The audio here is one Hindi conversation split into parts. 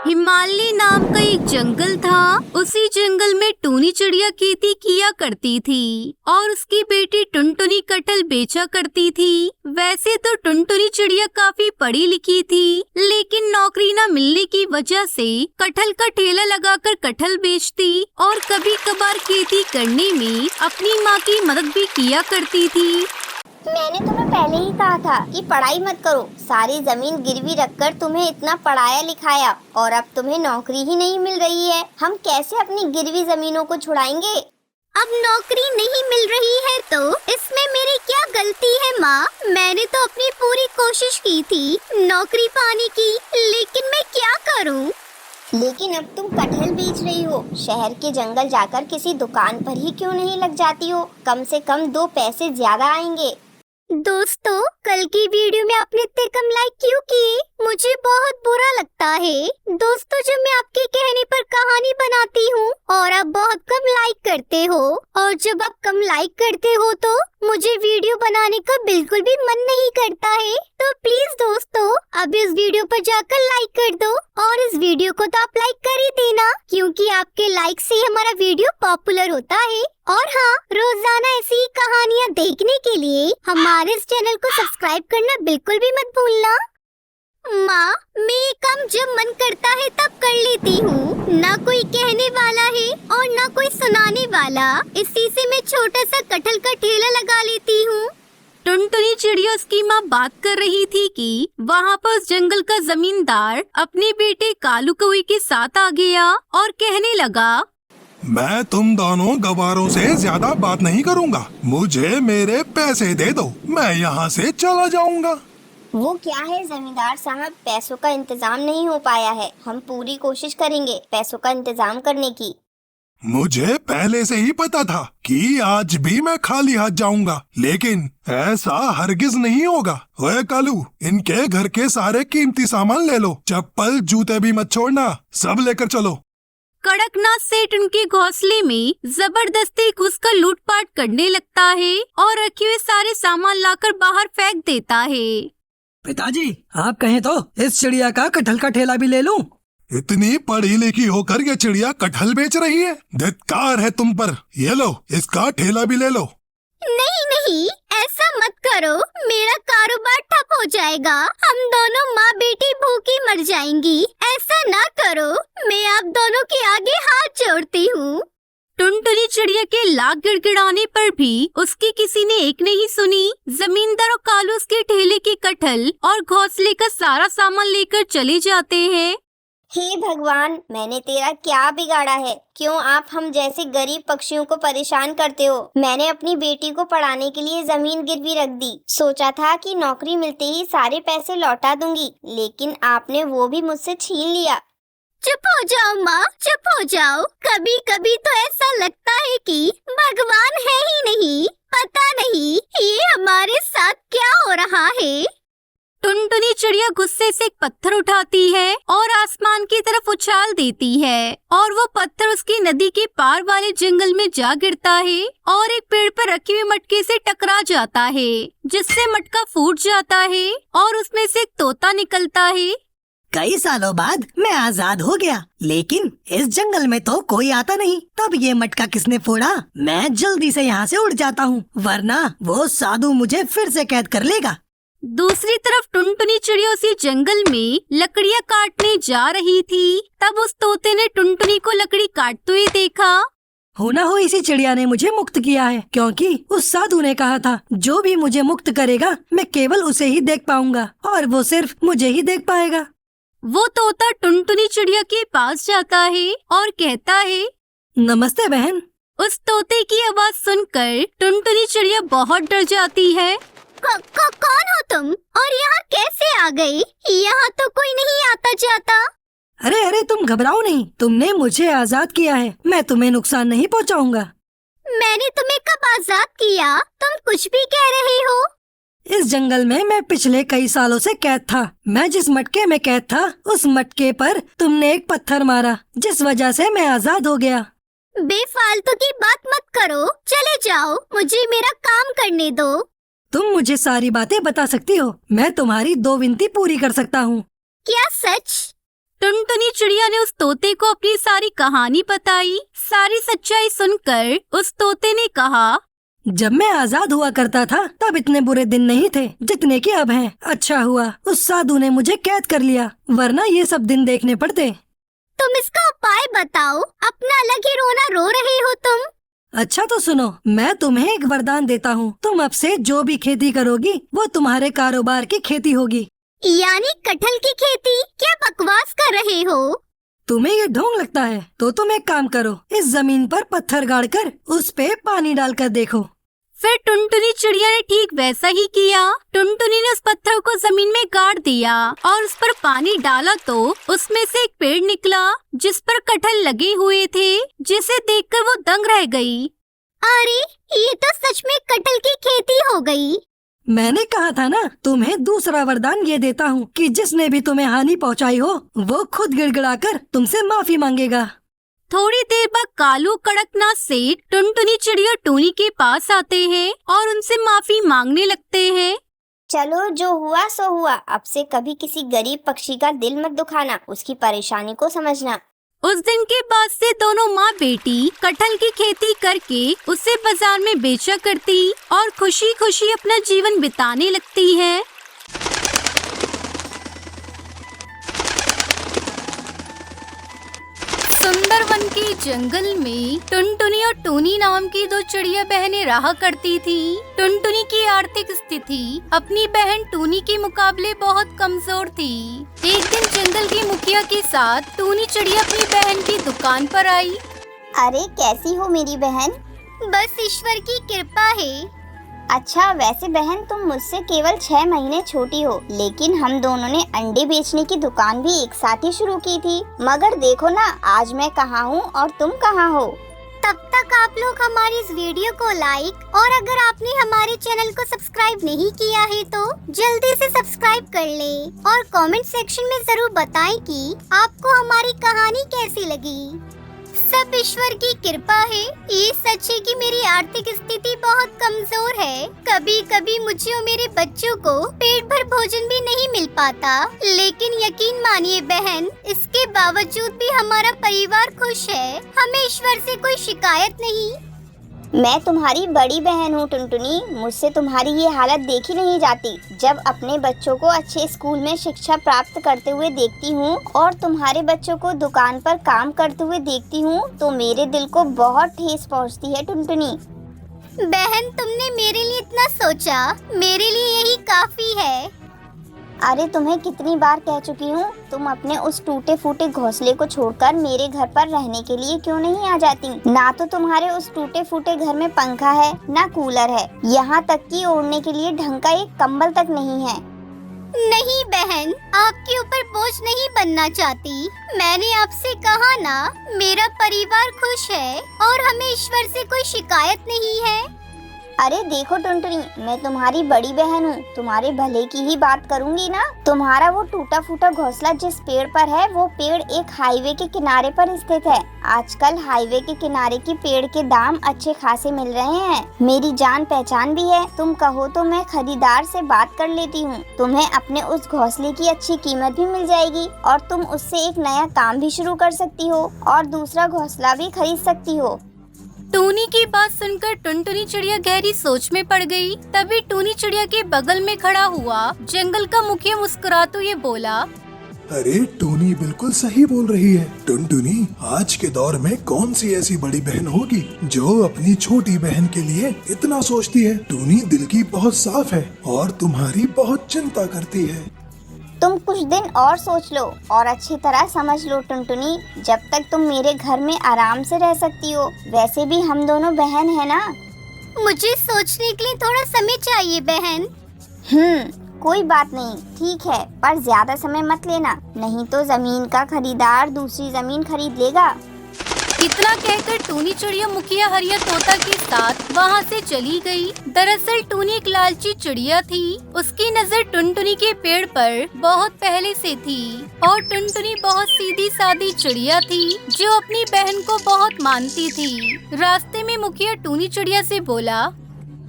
हिमालय नाम का एक जंगल था। उसी जंगल में टूनी चिड़िया खेती किया करती थी और उसकी बेटी टुनटुनी कटहल बेचा करती थी। वैसे तो टुनटुनी चिड़िया काफी पढ़ी लिखी थी, लेकिन नौकरी न मिलने की वजह से कटहल का ठेला लगाकर कटहल बेचती और कभी कभार खेती करने में अपनी माँ की मदद भी किया करती थी। मैंने तुम्हें पहले ही कहा था कि पढ़ाई मत करो। सारी जमीन गिरवी रखकर तुम्हें इतना पढ़ाया लिखाया और अब तुम्हें नौकरी ही नहीं मिल रही है। हम कैसे अपनी गिरवी जमीनों को छुड़ाएंगे? अब नौकरी नहीं मिल रही है तो इसमें मेरी क्या गलती है माँ? मैंने तो अपनी पूरी कोशिश की थी नौकरी पाने की, लेकिन मैं क्या करूँ? लेकिन अब तुम कटहल बेच रही हो। शहर के जंगल जाकर किसी दुकान पर ही क्यों नहीं लग जाती हो? कम से कम 2 पैसे ज्यादा आएंगे। दोस्तों, कल की वीडियो में आपने इतने कम लाइक क्यों किए? मुझे बहुत बुरा लगता है। दोस्तों, जब मैं आपके कहने पर कहानी बनाती हूँ और आप बहुत कम लाइक करते हो, और जब आप कम लाइक करते हो तो मुझे वीडियो बनाने का बिल्कुल भी मन नहीं करता है। तो प्लीज दोस्तों, अब इस वीडियो पर जाकर लाइक कर दो और इस वीडियो को तो आप लाइक कर ही देना, क्योंकि आपके लाइक से हमारा वीडियो पॉपुलर होता है। और हाँ, रोजाना ऐसी ही कहानियाँ देखने के लिए हमारे इस चैनल को सब्सक्राइब करना बिल्कुल भी मत भूलना। माँ, मैं ये काम जब मन करता है तब कर लेती हूँ। ना कोई कहने वाला है और ना कोई सुनाने वाला। इसी से मैं छोटा सा कटहल का ठेला लगा लेती हूँ। टुनटुनी चिड़िया उसकी माँ बात कर रही थी कि वहाँ पर उस जंगल का जमींदार अपने बेटे कालू कौवे के साथ आ गया और कहने लगा, मैं तुम दोनों गवारों से ज्यादा बात नहीं करूँगा। मुझे मेरे पैसे दे दो, मैं यहाँ से चला जाऊँगा। वो क्या है जमींदार साहब, पैसों का इंतजाम नहीं हो पाया है। हम पूरी कोशिश करेंगे पैसों का इंतजाम करने की। मुझे पहले से ही पता था कि आज भी मैं खाली हाथ जाऊंगा, लेकिन ऐसा हरगिज नहीं होगा। ओए कालू, इनके घर के सारे कीमती सामान ले लो, चप्पल जूते भी मत छोड़ना, सब लेकर चलो। कड़कनाथ सेठ उनके घोंसले में जबरदस्ती घुसकर लूटपाट करने लगता है और रखे हुए सारे सामान लाकर बाहर फेंक देता है। पिताजी, आप कहें तो इस चिड़िया का कटहल का ठेला भी ले लूं? इतनी पढ़ी लिखी होकर ये चिड़िया कटहल बेच रही है? धिक्कार है तुम पर। ये लो, इसका ठेला भी ले लो। नहीं नहीं, ऐसा मत करो, मेरा कारोबार ठप हो जाएगा। हम दोनों माँ बेटी भूखी मर जाएंगी। ऐसा ना करो, मैं आप दोनों के आगे हाथ जोड़ती हूँ। टुनटुनी चिड़िया के लाख गिड़गिड़ाने पर भी उसकी किसी ने एक नहीं सुनी। जमींदार और कालू उसके ठेले के कटहल और घोंसले का सारा सामान लेकर चले जाते हैं। हे भगवान, मैंने तेरा क्या बिगाड़ा है? क्यों आप हम जैसे गरीब पक्षियों को परेशान करते हो? मैंने अपनी बेटी को पढ़ाने के लिए जमीन गिरवी रख दी। सोचा था कि नौकरी मिलते ही सारे पैसे लौटा दूंगी, लेकिन आपने वो भी मुझसे छीन लिया। चुप हो जाओ माँ, चुप हो जाओ। कभी कभी तो ऐसा लगता है कि भगवान है ही नहीं। पता नहीं ये हमारे साथ क्या हो रहा है। टुनटुनी चिड़िया गुस्से से एक पत्थर उठाती है और आसमान की तरफ उछाल देती है और वो पत्थर उसकी नदी के पार वाले जंगल में जा गिरता है और एक पेड़ पर रखे हुए मटके से टकरा जाता है, जिससे मटका फूट जाता है और उसमें से एक तोता निकलता है। कई सालों बाद मैं आजाद हो गया, लेकिन इस जंगल में तो कोई आता नहीं। तब ये मटका किसने फोड़ा? मैं जल्दी से यहाँ से उड़ जाता हूँ, वरना वो साधु मुझे फिर से कैद कर लेगा। दूसरी तरफ टुनटुनी चिड़िया उसी जंगल में लकड़ियाँ काटने जा रही थी। तब उस तोते ने टुनटुनी को लकड़ी काटते हुए देखा। हो ना हो इसी चिड़िया ने मुझे मुक्त किया है, क्योंकि उस साधु ने कहा था जो भी मुझे मुक्त करेगा मैं केवल उसे ही देख पाऊंगा और वो सिर्फ मुझे ही देख पाएगा। वो तोता टुनटुनी चिड़िया के पास जाता है और कहता है, नमस्ते बहन। उस तोते की आवाज सुनकर टुनटुनी चिड़िया बहुत डर जाती है। कौन हो तुम और यहाँ कैसे आ गई? यहाँ तो कोई नहीं आता जाता। अरे अरे, तुम घबराओ नहीं, तुमने मुझे आजाद किया है, मैं तुम्हें नुकसान नहीं पहुँचाऊंगा। मैंने तुम्हें कब आजाद किया? तुम कुछ भी कह रहे हो। इस जंगल में मैं पिछले कई सालों से कैद था। मैं जिस मटके में कैद था उस मटके पर तुमने एक पत्थर मारा, जिस वजह से मैं आजाद हो गया। बेफालतू की बात मत करो, चले जाओ, मुझे मेरा काम करने दो। तुम मुझे सारी बातें बता सकती हो, मैं तुम्हारी 2 विनती पूरी कर सकता हूँ। क्या सच? टुनटुनी चिड़िया ने उस तोते को अपनी सारी कहानी बताई। सारी सच्चाई सुनकर उस तोते ने कहा, जब मैं आजाद हुआ करता था तब इतने बुरे दिन नहीं थे जितने कि अब हैं। अच्छा हुआ उस साधु ने मुझे कैद कर लिया, वरना ये सब दिन देखने पड़ते। तुम इसका उपाय बताओ, अपना अलग ही रोना रो रहे हो तुम। अच्छा तो सुनो, मैं तुम्हें एक वरदान देता हूँ। तुम अब से जो भी खेती करोगी वो तुम्हारे कारोबार की खेती होगी। यानी कटहल की खेती? क्या बकवास कर रहे हो? तुम्हें ये ढोंग लगता है तो तुम एक काम करो, इस जमीन पर पत्थर गाड़कर उस पे पानी डालकर देखो। फिर टुनटुनी चिड़िया ने ठीक वैसा ही किया। टुनटुनी ने उस पत्थर को जमीन में गाड़ दिया और उस पर पानी डाला तो उसमें से एक पेड़ निकला जिस पर कटहल लगे हुए थे, जिसे देखकर वो दंग रह गई। अरे ये तो सच में कटहल की खेती हो गई। मैंने कहा था ना, तुम्हें दूसरा वरदान ये देता हूँ कि जिसने भी तुम्हें हानि पहुँचाई हो वो खुद गिड़गिड़ाकर तुमसे माफी मांगेगा। थोड़ी देर बाद कालू कड़कनाथ सेठ टुनटुनी चिड़िया टूनी के पास आते हैं और उनसे माफी मांगने लगते हैं। चलो जो हुआ सो हुआ, अब से कभी किसी गरीब पक्षी का दिल मत दुखाना, उसकी परेशानी को समझना। उस दिन के बाद से दोनों माँ बेटी कटहल की खेती करके उसे बाजार में बेचा करती और खुशी खुशी अपना जीवन बिताने लगती है। सुंदरवन के जंगल में टुनटुनी और टूनी नाम की दो चिड़िया बहनें रहा करती थी। टुनटुनी की आर्थिक स्थिति अपनी बहन टूनी के मुकाबले बहुत कमजोर थी। एक दिन जंगल की मुखिया के साथ टूनी चिड़िया अपनी बहन की दुकान पर आई। अरे कैसी हो मेरी बहन? बस ईश्वर की कृपा है। अच्छा, वैसे बहन तुम मुझसे केवल 6 महीने छोटी हो, लेकिन हम दोनों ने अंडे बेचने की दुकान भी एक साथ ही शुरू की थी। मगर देखो ना, आज मैं कहाँ हूँ और तुम कहाँ हो। तब तक आप लोग हमारी इस वीडियो को लाइक और अगर आपने हमारे चैनल को सब्सक्राइब नहीं किया है तो जल्दी से सब्सक्राइब कर लें और कमेंट सेक्शन में जरूर बताएं कि आपको हमारी कहानी कैसी लगी। सब ईश्वर की कृपा है। ये सच है कि मेरी आर्थिक स्थिति बहुत कमजोर है। कभी कभी मुझे और मेरे बच्चों को पेट भर भोजन भी नहीं मिल पाता, लेकिन यकीन मानिए बहन, इसके बावजूद भी हमारा परिवार खुश है। हमें ईश्वर से कोई शिकायत नहीं। मैं तुम्हारी बड़ी बहन हूँ टुनटुनी, मुझसे तुम्हारी ये हालत देखी नहीं जाती। जब अपने बच्चों को अच्छे स्कूल में शिक्षा प्राप्त करते हुए देखती हूँ और तुम्हारे बच्चों को दुकान पर काम करते हुए देखती हूँ तो मेरे दिल को बहुत ठेस पहुँचती है टुनटुनी। बहन, तुमने मेरे लिए इतना सोचा, मेरे लिए यही काफी है। अरे तुम्हें कितनी बार कह चुकी हूँ, तुम अपने उस टूटे फूटे घोंसले को छोड़कर मेरे घर पर रहने के लिए क्यों नहीं आ जाती? ना तो तुम्हारे उस टूटे फूटे घर में पंखा है, ना कूलर है, यहाँ तक कि ओढ़ने के लिए ढंग का एक कंबल तक नहीं है। नहीं बहन, आपके ऊपर बोझ नहीं बनना चाहती। मैंने आपसे कहा ना, मेरा परिवार खुश है और हमें ईश्वर से कोई शिकायत नहीं है। अरे देखो टुनटुनी, मैं तुम्हारी बड़ी बहन हूँ, तुम्हारे भले की ही बात करूँगी ना। तुम्हारा वो टूटा फूटा घोंसला जिस पेड़ पर है, वो पेड़ एक हाईवे के किनारे पर स्थित है। आजकल हाईवे के किनारे की पेड़ के दाम अच्छे खासे मिल रहे हैं। मेरी जान पहचान भी है, तुम कहो तो मैं खरीदार से बात कर लेती हूँ। तुम्हें अपने उस घोंसले की अच्छी कीमत भी मिल जाएगी और तुम उससे एक नया काम भी शुरू कर सकती हो और दूसरा घोंसला भी खरीद सकती हो। टूनी की बात सुनकर टुनटुनी चिड़िया गहरी सोच में पड़ गई। तभी टूनी चिड़िया के बगल में खड़ा हुआ जंगल का मुखिया मुस्कुराते हुए बोला, अरे टूनी बिल्कुल सही बोल रही है। टुनटुनी, आज के दौर में कौन सी ऐसी बड़ी बहन होगी जो अपनी छोटी बहन के लिए इतना सोचती है। टूनी दिल की बहुत साफ है और तुम्हारी बहुत चिंता करती है। तुम कुछ दिन और सोच लो और अच्छी तरह समझ लो टुनटुनी, जब तक तुम मेरे घर में आराम से रह सकती हो। वैसे भी हम दोनों बहन है ना। मुझे सोचने के लिए थोड़ा समय चाहिए बहन। कोई बात नहीं, ठीक है, पर ज्यादा समय मत लेना, नहीं तो जमीन का खरीदार दूसरी जमीन खरीद लेगा। इतना कहकर टूनी चिड़िया मुखिया हरिया तोता के साथ वहाँ से चली गई। दरअसल टूनी एक लालची चिड़िया थी। उसकी नजर टुनटुनी के पेड़ पर बहुत पहले से थी और टुनटुनी बहुत सीधी सादी चिड़िया थी जो अपनी बहन को बहुत मानती थी। रास्ते में मुखिया टूनी चिड़िया से बोला,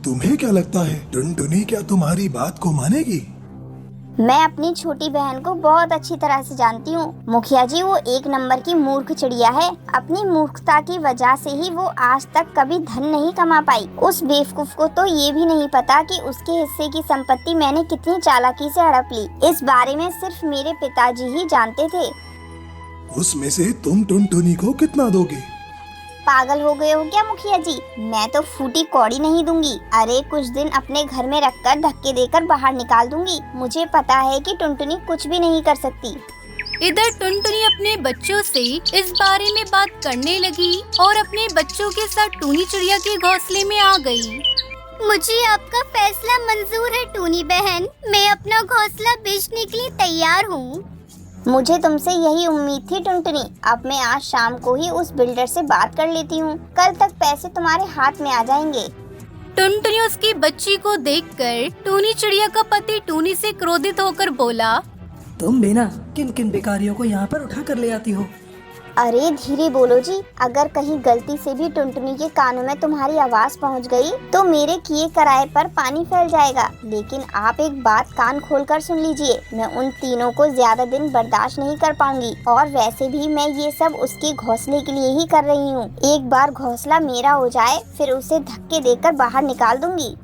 तुम्हें क्या लगता है टुनटुनी क्या तुम्हारी बात को मानेगी? मैं अपनी छोटी बहन को बहुत अच्छी तरह से जानती हूँ। मुखिया जी, वो एक नंबर की मूर्ख चिड़िया है। अपनी मूर्खता की वजह से ही वो आज तक कभी धन नहीं कमा पाई। उस बेवकूफ को तो ये भी नहीं पता कि उसके हिस्से की संपत्ति मैंने कितनी चालाकी से हड़प ली। इस बारे में सिर्फ मेरे पिताजी ही जानते थे। उसमें से तुम टुनटुनी को कितना दोगे? पागल हो गए हो क्या मुखिया जी? मैं तो फूटी कौड़ी नहीं दूंगी। अरे कुछ दिन अपने घर में रखकर धक्के देकर बाहर निकाल दूंगी। मुझे पता है कि टुनटुनी कुछ भी नहीं कर सकती। इधर टुनटुनी अपने बच्चों से इस बारे में बात करने लगी और अपने बच्चों के साथ टूनी चिड़िया के घोंसले में आ गई। मुझे आपका फैसला मंजूर है टूनी बहन। मैं अपना घोंसला बेचने के लिए तैयार हूँ। मुझे तुमसे यही उम्मीद थी टुनटुनी। अब मैं आज शाम को ही उस बिल्डर से बात कर लेती हूँ। कल तक पैसे तुम्हारे हाथ में आ जाएंगे। टुनटुनी उसकी बच्ची को देखकर टूनी चिड़िया का पति टूनी से क्रोधित होकर बोला, तुम भी ना किन किन भिखारियों को यहाँ पर उठा कर ले आती हो। अरे धीरे बोलो जी। अगर कहीं गलती से भी टुनटुनी के कानों में तुम्हारी आवाज पहुंच गई तो मेरे किए कराए पर पानी फैल जाएगा। लेकिन आप एक बात कान खोलकर सुन लीजिए। मैं उन तीनों को ज्यादा दिन बर्दाश्त नहीं कर पाऊंगी। और वैसे भी मैं ये सब उसके घोंसले के लिए ही कर रही हूँ। एक बार घोंसला मेरा हो जाए फिर उसे धक्के देकर बाहर निकाल दूंगी।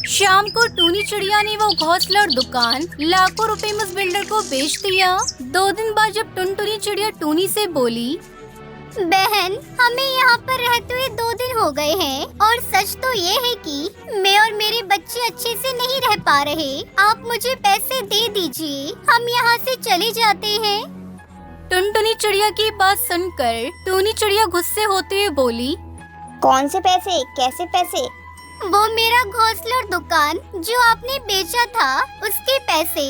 शाम को टूनी चिड़िया ने वो घोंसला और दुकान लाखों रुपए में उस बिल्डर को बेच दिया। 2 दिन बाद जब टुनटुनी चिड़िया टूनी से बोली, बहन, हमें यहाँ पर रहते हुए 2 दिन हो गए हैं और सच तो ये है कि मैं और मेरे बच्चे अच्छे से नहीं रह पा रहे। आप मुझे पैसे दे दीजिए, हम यहाँ से चले जाते हैं। टुनटुनी चिड़िया की बात सुनकर टूनी चिड़िया गुस्से होते हुए बोली, कौन से पैसे? कैसे पैसे? वो मेरा घोंसला और दुकान जो आपने बेचा था उसके पैसे।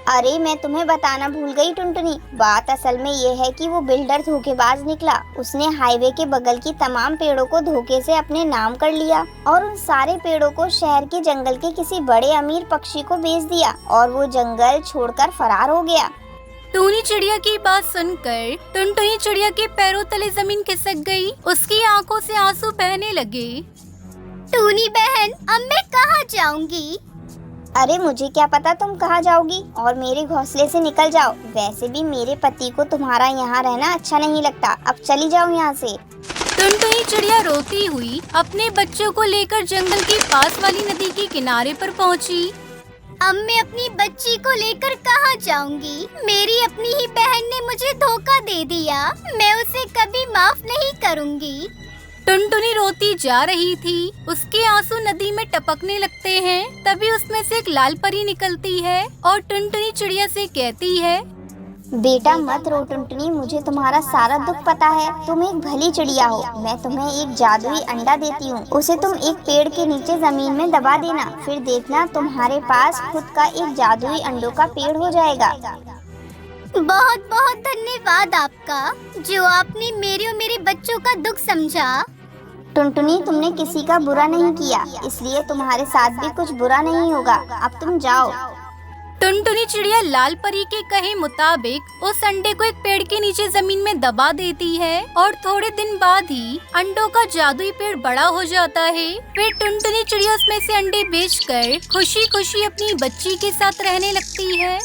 अरे मैं तुम्हें बताना भूल गई टुनटुनी। बात असल में ये है कि वो बिल्डर धोखेबाज निकला। उसने हाईवे के बगल की तमाम पेड़ों को धोखे से अपने नाम कर लिया और उन सारे पेड़ों को शहर के जंगल के किसी बड़े अमीर पक्षी को बेच दिया और वो जंगल छोड़कर फरार हो गया। टूनी चिड़िया की बात सुनकर टुनटुनी चिड़िया के पैरों तले जमीन खिसक गई। उसकी आंखों से आंसू बहने लगे। टूनी बहन, अब मैं कहाँ जाऊंगी? अरे मुझे क्या पता तुम कहाँ जाओगी। और मेरे घोंसले से निकल जाओ। वैसे भी मेरे पति को तुम्हारा यहाँ रहना अच्छा नहीं लगता। अब चली जाओ यहाँ से। टुनटुनी चिड़िया रोती हुई अपने बच्चों को लेकर जंगल के पास वाली नदी के किनारे पर पहुँची। अब मैं अपनी बच्ची को लेकर कहाँ जाऊंगी? मेरी अपनी ही बहन ने मुझे धोखा दे दिया। मैं उसे कभी माफ नहीं करूंगी। टुनटुनी रोती जा रही थी। उसके आंसू नदी में टपकने लगते हैं। तभी उसमें से एक लाल परी निकलती है और टुनटुनी चिड़िया से कहती है, बेटा मत रो टुनटुनी, मुझे तुम्हारा सारा दुख पता है। तुम एक भली चिड़िया हो। मैं तुम्हें एक जादुई अंडा देती हूँ। उसे तुम एक पेड़ के नीचे जमीन में दबा देना। फिर देखना तुम्हारे पास खुद का एक जादुई अंडों का पेड़ हो जाएगा। बहुत बहुत धन्यवाद आपका, जो आपने मेरे और मेरे बच्चों का दुख समझा। टुनटुनी, तुमने किसी का बुरा नहीं किया, इसलिए तुम्हारे साथ भी कुछ बुरा नहीं होगा। अब तुम जाओ। टुनटुनी चिड़िया लाल परी के कहे मुताबिक उस अंडे को एक पेड़ के नीचे जमीन में दबा देती है और थोड़े दिन बाद ही अंडों का जादुई पेड़ बड़ा हो जाता है। फिर टुनटुनी चिड़िया उसमें से अंडे बेचकर खुशी खुशी अपनी बच्ची के साथ रहने लगती है।